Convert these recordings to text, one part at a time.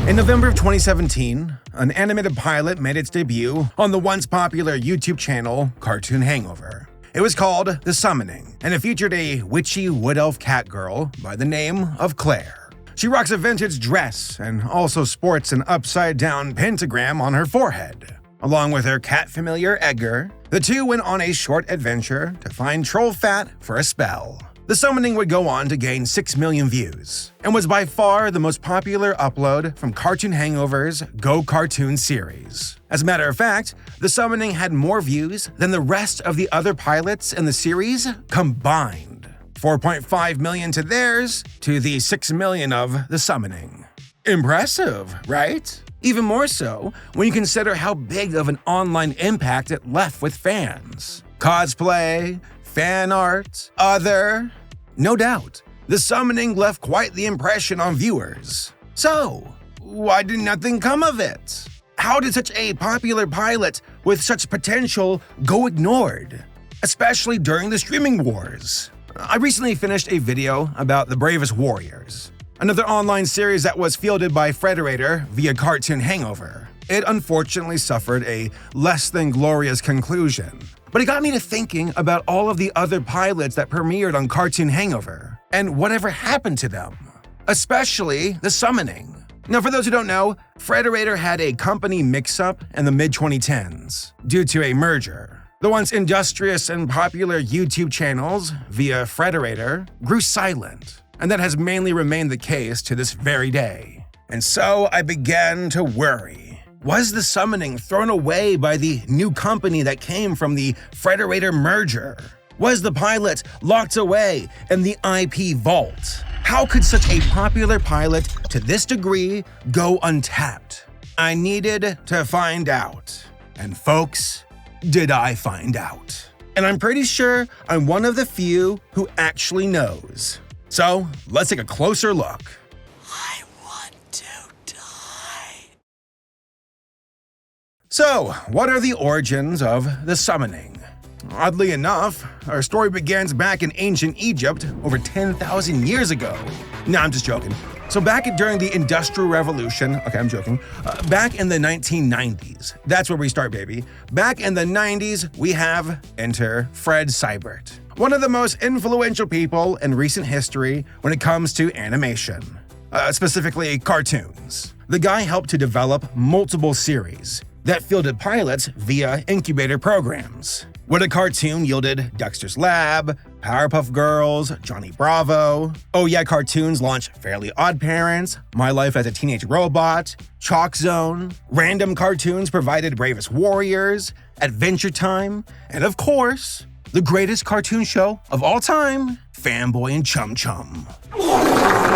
In November of 2017, an animated pilot made its debut on the once popular YouTube channel Cartoon Hangover. It was called The Summoning, and it featured a witchy wood elf cat girl by the name of Claire. She rocks a vintage dress and also sports an upside-down pentagram on her forehead. Along with her cat familiar Edgar, the two went on a short adventure to find troll fat for a spell. The Summoning would go on to gain 6 million views, and was by far the most popular upload from Cartoon Hangover's Go Cartoon series. As a matter of fact, The Summoning had more views than the rest of the other pilots in the series combined. 4.5 million to theirs, to the 6 million of The Summoning. Impressive, right? Even more so when you consider how big of an online impact it left with fans. Cosplay, fan art, other. No doubt, The Summoning left quite the impression on viewers. So, why did nothing come of it? How did such a popular pilot with such potential go ignored? Especially during the streaming wars. I recently finished a video about The Bravest Warriors, another online series that was fielded by Frederator via Cartoon Hangover. It unfortunately suffered a less than glorious conclusion. But it got me to thinking about all of the other pilots that premiered on Cartoon Hangover, and whatever happened to them. Especially The Summoning. Now, for those who don't know, Frederator had a company mix-up in the mid-2010s due to a merger. The once industrious and popular YouTube channels via Frederator grew silent, and that has mainly remained the case to this very day. And so I began to worry. Was The Summoning thrown away by the new company that came from the Frederator merger? Was the pilot locked away in the IP vault? How could such a popular pilot to this degree go untapped? I needed to find out. And folks, did I find out. And I'm pretty sure I'm one of the few who actually knows. So let's take a closer look. I want to die. So, what are the origins of The Summoning? Oddly enough, our story begins back in ancient Egypt over 10,000 years ago. Nah, I'm just joking. So back during the Industrial Revolution, okay, I'm joking, back in the 1990s, that's where we start, baby. Back in the 90s, we have enter Fred Seibert, one of the most influential people in recent history when it comes to animation, specifically cartoons. The guy helped to develop multiple series that fielded pilots via incubator programs. What a Cartoon yielded Dexter's Lab, Powerpuff Girls, Johnny Bravo. Oh Yeah Cartoons launched Fairly Odd Parents, My Life as a Teenage Robot, Chalk Zone. Random Cartoons provided Bravest Warriors, Adventure Time, and of course, the greatest cartoon show of all time, Fanboy and Chum Chum.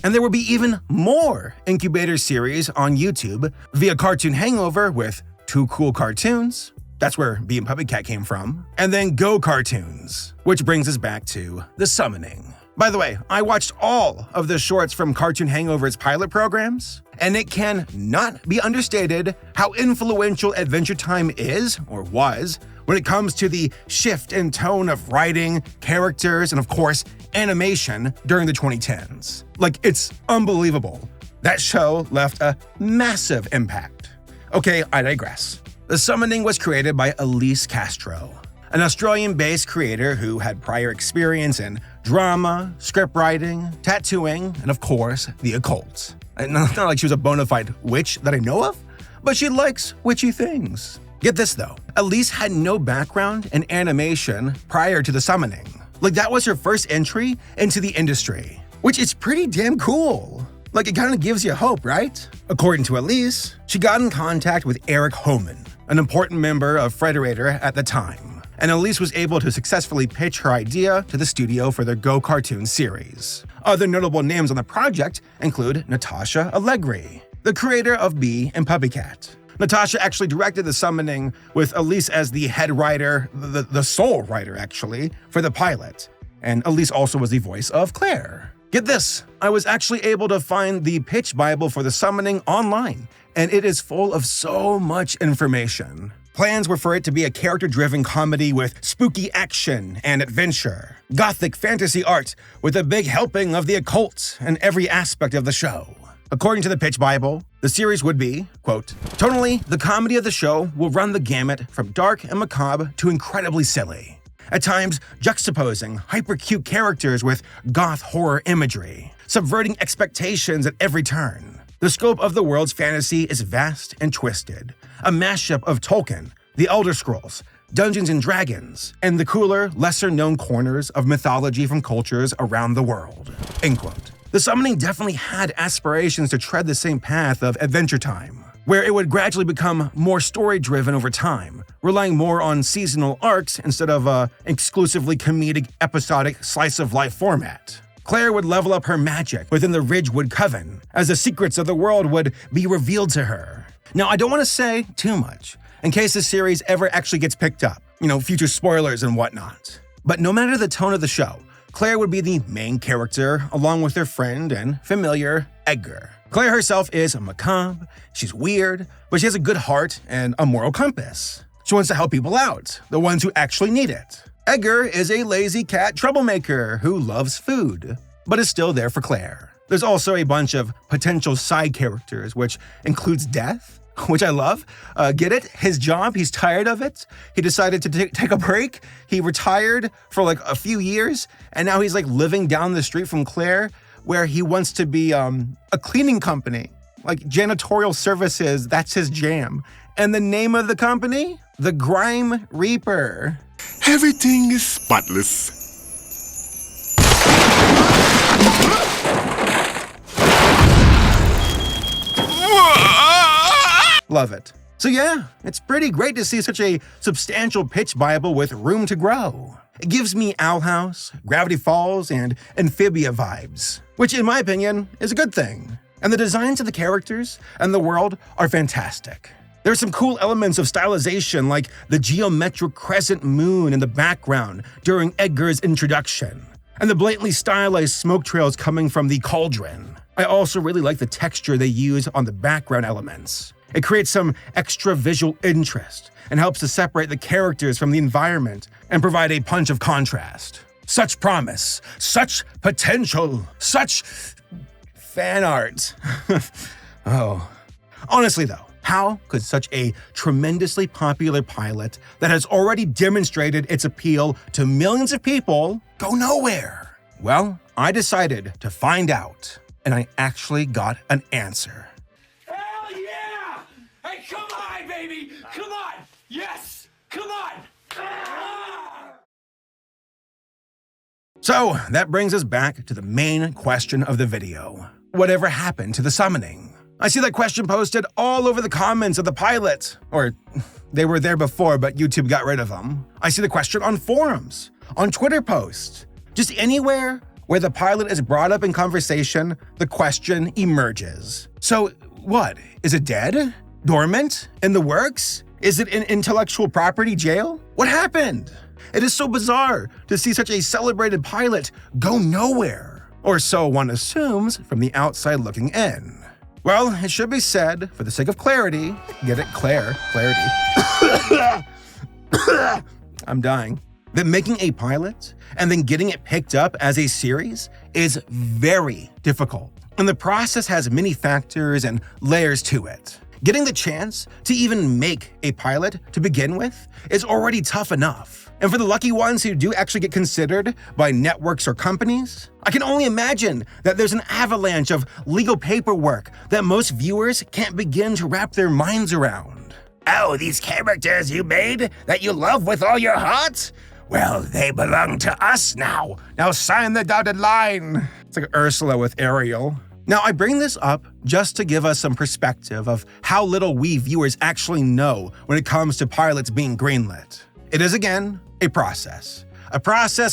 And there will be even more incubator series on YouTube via Cartoon Hangover with Two Cool Cartoons. That's where Bee and Puppycat came from. And then Go Cartoons, which brings us back to The Summoning. By the way, I watched all of the shorts from Cartoon Hangover's pilot programs, and it can not be understated how influential Adventure Time is, or was, when it comes to the shift in tone of writing, characters, and of course, animation during the 2010s. Like, it's unbelievable. That show left a massive impact. Okay, I digress. The Summoning was created by Elise Castro, an Australian-based creator who had prior experience in drama, script writing, tattooing, and of course, the occult. Not like she was a bona fide witch that I know of, but she likes witchy things. Get this though, Elise had no background in animation prior to The Summoning. Like, that was her first entry into the industry, which is pretty damn cool. Like, it kind of gives you hope, right? According to Elise, she got in contact with Eric Homan, an important member of Frederator at the time, and Elise was able to successfully pitch her idea to the studio for their Go Cartoon series. Other notable names on the project include Natasha Allegri, the creator of Bee and Puppycat. Natasha actually directed The Summoning with Elise as the head writer, the sole writer actually, for the pilot, and Elise also was the voice of Claire. Get this, I was actually able to find the pitch bible for The Summoning online, and it is full of so much information. Plans were for it to be a character-driven comedy with spooky action and adventure, gothic fantasy art with a big helping of the occult in every aspect of the show. According to the pitch bible, The series would be, quote, tonally, the comedy of the show will run the gamut from dark and macabre to incredibly silly, at times juxtaposing hyper-cute characters with goth horror imagery, subverting expectations at every turn. The scope of the world's fantasy is vast and twisted, a mashup of Tolkien, the Elder Scrolls, Dungeons & Dragons, and the cooler, lesser-known corners of mythology from cultures around the world, end quote. The Summoning definitely had aspirations to tread the same path of Adventure Time, where it would gradually become more story-driven over time, relying more on seasonal arcs instead of an exclusively comedic, episodic, slice-of-life format. Claire would level up her magic within the Ridgewood Coven, as the secrets of the world would be revealed to her. Now, I don't want to say too much, in case the series ever actually gets picked up, future spoilers and whatnot. But no matter the tone of the show, Claire would be the main character, along with her friend and familiar, Edgar. Claire herself is macabre, she's weird, but she has a good heart and a moral compass. She wants to help people out, the ones who actually need it. Edgar is a lazy cat troublemaker who loves food, but is still there for Claire. There's also a bunch of potential side characters, which includes Death, which I love. Get it? His job, he's tired of it. He decided to take a break. He retired for a few years, and now he's living down the street from Claire, where he wants to be a cleaning company, janitorial services. That's his jam. And the name of the company? The Grime Reaper. Everything is spotless. Love it. So yeah, it's pretty great to see such a substantial pitch Bible with room to grow. It gives me Owl House, Gravity Falls, and Amphibia vibes, which in my opinion is a good thing. And the designs of the characters and the world are fantastic. There are some cool elements of stylization like the geometric crescent moon in the background during Edgar's introduction, and the blatantly stylized smoke trails coming from the cauldron. I also really like the texture they use on the background elements. It creates some extra visual interest and helps to separate the characters from the environment and provide a punch of contrast. Such promise, such potential, such fan art. Oh. Honestly though, how could such a tremendously popular pilot that has already demonstrated its appeal to millions of people go nowhere? Well, I decided to find out, and I actually got an answer. Hell yeah! Hey, come on, baby! Come on! Yes! Come on! Ah! So, that brings us back to the main question of the video. Whatever happened to the summoning? I see that question posted all over the comments of the pilot. Or, they were there before, but YouTube got rid of them. I see the question on forums, on Twitter posts. Just anywhere where the pilot is brought up in conversation, the question emerges. So, what? Is it dead? Dormant? In the works? Is it in intellectual property jail? What happened? It is so bizarre to see such a celebrated pilot go nowhere. Or so one assumes from the outside looking in. Well, it should be said, for the sake of clarity, get it, clarity. I'm dying. That making a pilot and then getting it picked up as a series is very difficult. And the process has many factors and layers to it. Getting the chance to even make a pilot to begin with is already tough enough. And for the lucky ones who do actually get considered by networks or companies, I can only imagine that there's an avalanche of legal paperwork that most viewers can't begin to wrap their minds around. Oh, these characters you made that you love with all your heart? Well, they belong to us now. Now sign the dotted line. It's like Ursula with Ariel. Now, I bring this up just to give us some perspective of how little we viewers actually know when it comes to pilots being greenlit. It is, again, a process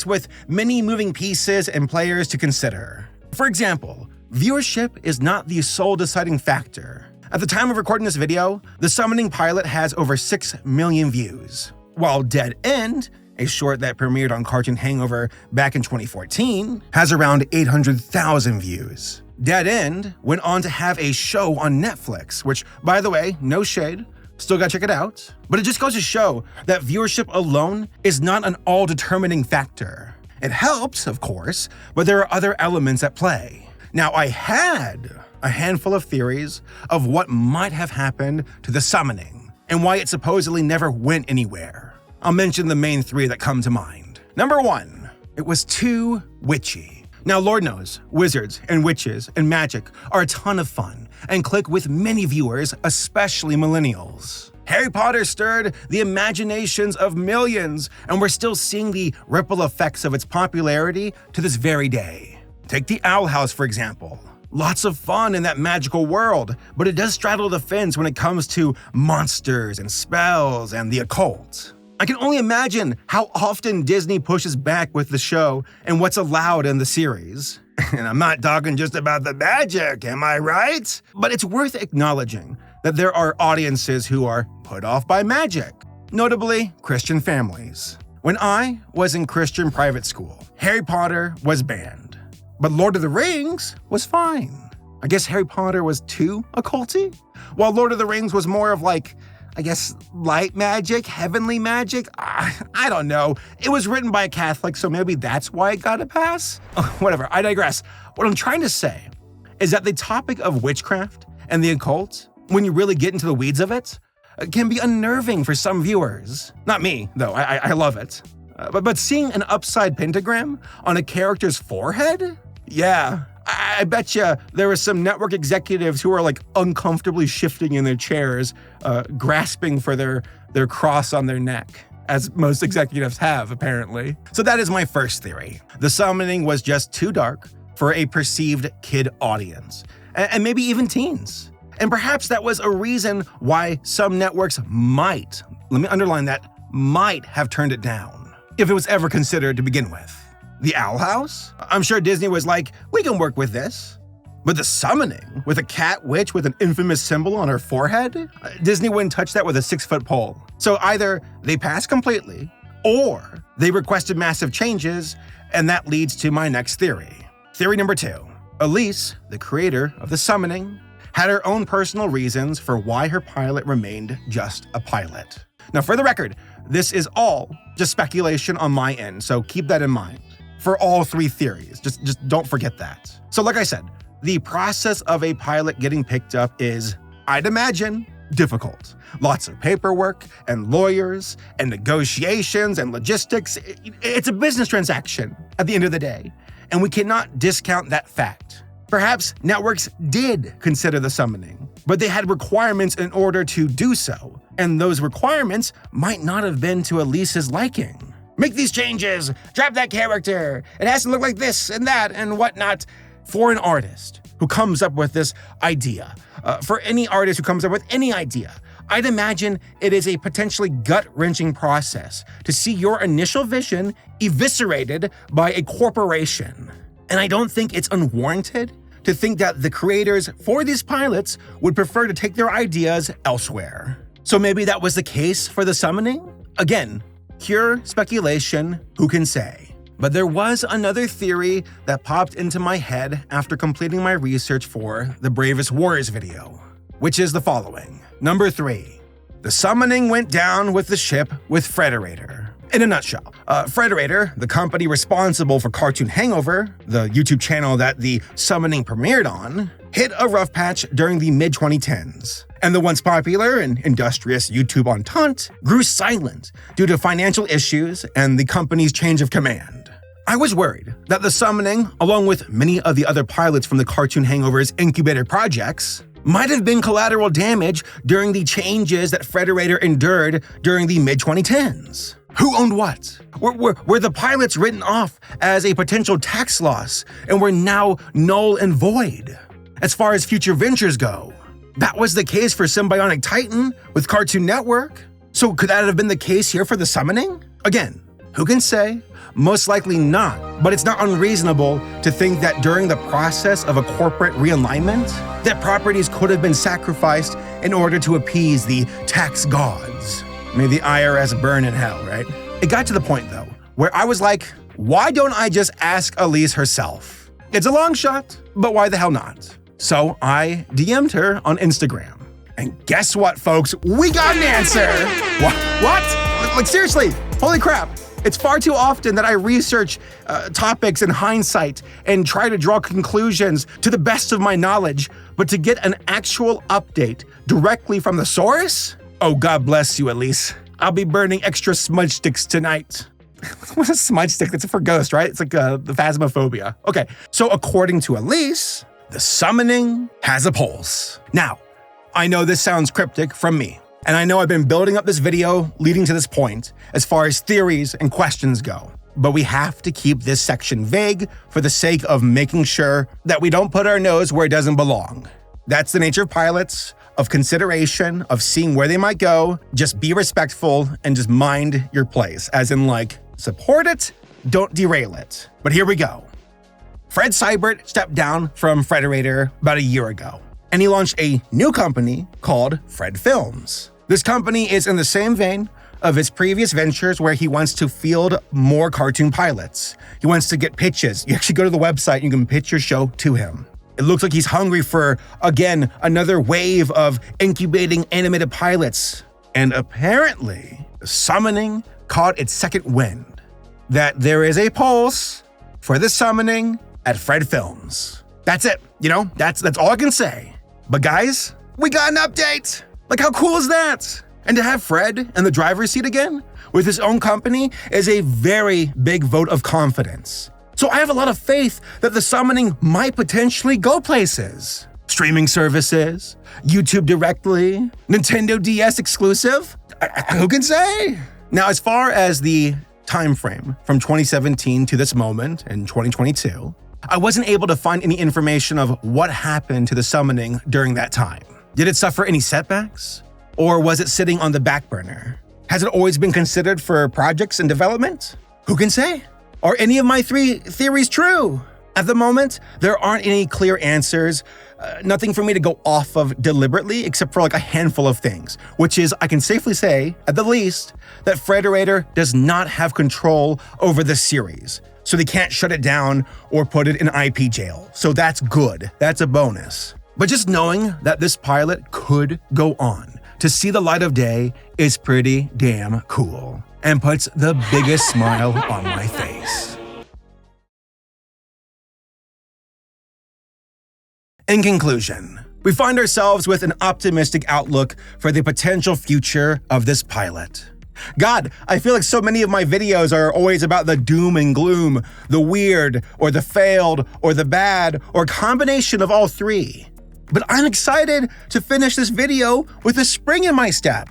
with many moving pieces and players to consider. For example, viewership is not the sole deciding factor. At the time of recording this video, the Summoning pilot has over 6 million views, while Dead End, a short that premiered on Cartoon Hangover back in 2014, has around 800,000 views. Dead End went on to have a show on Netflix, which, by the way, no shade, still gotta check it out. But it just goes to show that viewership alone is not an all-determining factor. It helps, of course, but there are other elements at play. Now, I had a handful of theories of what might have happened to the summoning and why it supposedly never went anywhere. I'll mention the main 3 that come to mind. Number 1, it was too witchy. Now, Lord knows, wizards and witches and magic are a ton of fun and click with many viewers, especially millennials. Harry Potter stirred the imaginations of millions, and we're still seeing the ripple effects of its popularity to this very day. Take the Owl House, for example. Lots of fun in that magical world, but it does straddle the fence when it comes to monsters and spells and the occult. I can only imagine how often Disney pushes back with the show and what's allowed in the series. And I'm not talking just about the magic, am I right? But it's worth acknowledging that there are audiences who are put off by magic, notably Christian families. When I was in Christian private school, Harry Potter was banned, but Lord of the Rings was fine. I guess Harry Potter was too occulty, while Lord of the Rings was more of like, I guess, light magic, heavenly magic? I don't know. It was written by a Catholic, so maybe that's why it got a pass? Whatever, I digress. What I'm trying to say is that the topic of witchcraft and the occult, when you really get into the weeds of it, can be unnerving for some viewers. Not me, though. I love it. But seeing an upside pentagram on a character's forehead? Yeah. I bet you there were some network executives who are like uncomfortably shifting in their chairs, grasping for their cross on their neck, as most executives have, apparently. So that is my first theory. The summoning was just too dark for a perceived kid audience, and maybe even teens. And perhaps that was a reason why some networks might, let me underline that, might have turned it down, if it was ever considered to begin with. The Owl House? I'm sure Disney was like, we can work with this. But the summoning, with a cat witch with an infamous symbol on her forehead? Disney wouldn't touch that with a 6-foot pole. So either they passed completely, or they requested massive changes, and that leads to my next theory. Theory number 2. Elise, the creator of the summoning, had her own personal reasons for why her pilot remained just a pilot. Now, for the record, this is all just speculation on my end, so keep that in mind. For all 3 theories, just don't forget that. So like I said, the process of a pilot getting picked up is, I'd imagine, difficult. Lots of paperwork and lawyers and negotiations and logistics. It's a business transaction at the end of the day, and we cannot discount that fact. Perhaps networks did consider the summoning, but they had requirements in order to do so, and those requirements might not have been to Elise's liking. Make these changes, drop that character, it has to look like this and that and whatnot. For an artist who comes up with this idea, for any artist who comes up with any idea, I'd imagine it is a potentially gut-wrenching process to see your initial vision eviscerated by a corporation. And I don't think it's unwarranted to think that the creators for these pilots would prefer to take their ideas elsewhere. So maybe that was the case for the summoning? Again, pure speculation, who can say? But there was another theory that popped into my head after completing my research for the Bravest Warriors video, which is the following. Number 3, the summoning went down with the ship with Frederator. In a nutshell, Frederator, the company responsible for Cartoon Hangover, the YouTube channel that the summoning premiered on, hit a rough patch during the mid-2010s. And the once popular and industrious YouTube Entente grew silent due to financial issues and the company's change of command. I was worried that the summoning, along with many of the other pilots from the Cartoon Hangover's incubator projects, might have been collateral damage during the changes that Frederator endured during the mid-2010s. Who owned what? Were the pilots written off as a potential tax loss and were now null and void? As far as future ventures go, that was the case for Symbionic Titan with Cartoon Network. So could that have been the case here for the summoning? Again, who can say? Most likely not, but it's not unreasonable to think that during the process of a corporate realignment, that properties could have been sacrificed in order to appease the tax gods. May the IRS burn in hell, right? It got to the point, though, where I was like, why don't I just ask Elise herself? It's a long shot, but why the hell not? So I DM'd her on Instagram. And guess what, folks? We got an answer! What? Like, seriously, holy crap. It's far too often that I research topics in hindsight and try to draw conclusions to the best of my knowledge, but to get an actual update directly from the source? Oh, God bless you, Elise. I'll be burning extra smudge sticks tonight. What's a smudge stick? That's for ghosts, right? It's like the phasmophobia. Okay, so according to Elise, the summoning has a pulse. Now, I know this sounds cryptic from me, and I know I've been building up this video leading to this point as far as theories and questions go. But we have to keep this section vague for the sake of making sure that we don't put our nose where it doesn't belong. That's the nature of pilots, of consideration, of seeing where they might go. Just be respectful and just mind your place, as in like, support it, don't derail it. But here we go. Fred Seibert stepped down from Frederator about a year ago, and he launched a new company called Fred Films. This company is in the same vein of his previous ventures where he wants to field more cartoon pilots. He wants to get pitches. You actually go to the website and you can pitch your show to him. It looks like he's hungry for, again, another wave of incubating animated pilots. And apparently, the summoning caught its second wind. That there is a pulse for the summoning at Fred Films. That's it. That's all I can say. But guys, we got an update. Like, how cool is that? And to have Fred in the driver's seat again with his own company is a very big vote of confidence. So I have a lot of faith that the summoning might potentially go places. Streaming services, YouTube directly, Nintendo DS exclusive. Who can say? Now, as far as the time frame from 2017 to this moment in 2022, I wasn't able to find any information of what happened to the summoning during that time. Did it suffer any setbacks? Or was it sitting on the back burner? Has it always been considered for projects in development? Who can say? Are any of my three theories true? At the moment, there aren't any clear answers, nothing for me to go off of deliberately except for like a handful of things, which is, I can safely say, at the least, that Frederator does not have control over the series, so they can't shut it down or put it in IP jail. So that's good, that's a bonus. But just knowing that this pilot could go on to see the light of day is pretty damn cool and puts the biggest smile on my face. In conclusion, we find ourselves with an optimistic outlook for the potential future of this pilot. God, I feel like so many of my videos are always about the doom and gloom, the weird, or the failed, or the bad, or a combination of all three. But I'm excited to finish this video with a spring in my step.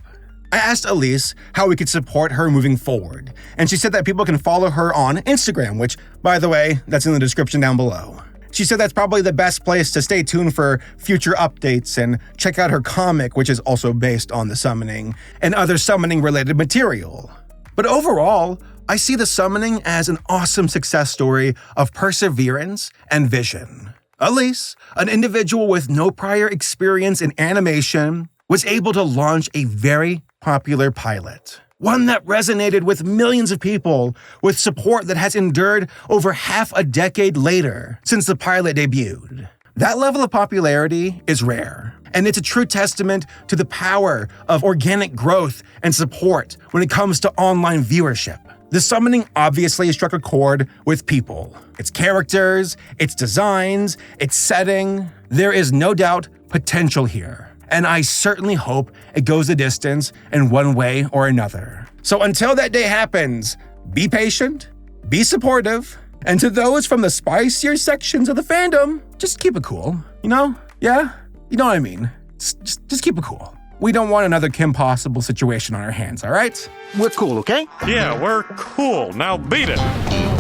I asked Elise how we could support her moving forward, and she said that people can follow her on Instagram, which, by the way, that's in the description down below. She said that's probably the best place to stay tuned for future updates and check out her comic, which is also based on the summoning, and other summoning-related material. But overall, I see the summoning as an awesome success story of perseverance and vision. Elise, an individual with no prior experience in animation, was able to launch a very popular pilot. One that resonated with millions of people, with support that has endured over half a decade later since the pilot debuted. That level of popularity is rare, and it's a true testament to the power of organic growth and support when it comes to online viewership. The summoning obviously struck a chord with people. Its characters, its designs, its setting. There is no doubt potential here. And I certainly hope it goes the distance in one way or another. So until that day happens, be patient, be supportive, and to those from the spicier sections of the fandom, just keep it cool, Yeah? You know what I mean? Just keep it cool. We don't want another Kim Possible situation on our hands, all right? We're cool, okay? Yeah, we're cool. Now beat it.